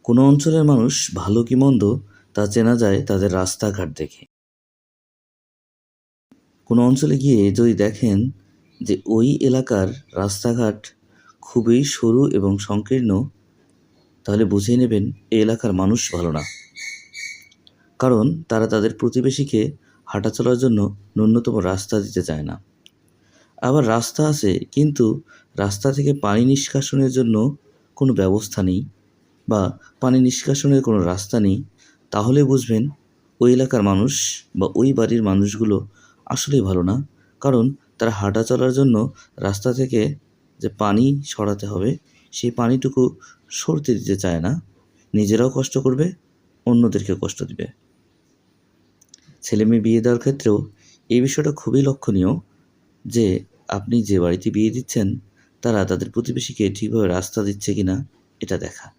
কোনো অঞ্চলের মানুষ ভালো কি মন্দ তা চেনা যায় তাদের রাস্তাঘাট দেখে। কোনো অঞ্চলে গিয়ে যদি দেখেন যে ওই এলাকার রাস্তাঘাট খুবই সরু এবং সংকীর্ণ, তাহলে বুঝে নেবেন এই এলাকার মানুষ ভালো না। কারণ তারা তাদের প্রতিবেশীকে হাঁটা চলার জন্য ন্যূনতম রাস্তা দিতে চায় না। আবার রাস্তা আছে, কিন্তু রাস্তা থেকে পানি নিষ্কাশনের জন্য কোনো ব্যবস্থা নেই বা পানি নিষ্কাশনের কোনো রাস্তা নেই। তাহলে বুঝবেন ওই এলাকার মানুষ বা ওই বাড়ির মানুষগুলো আসলেই ভালো না। কারণ তারা হাঁটা চলার জন্য রাস্তা থেকে যে পানি সরাতে হবে সেই পানিটুকু সরতে দিতে চায় না। নিজেরাও কষ্ট করবে, অন্যদেরকে কষ্ট দিবে। ছেলেমেয়ে বিয়ে দেওয়ার ক্ষেত্রেও এই বিষয়টা খুবই লক্ষণীয় যে আপনি যে বাড়িতে বিয়ে দিচ্ছেন তারা তাদের প্রতিবেশীকে ঠিকভাবে রাস্তা দিচ্ছে কিনা এটা দেখা।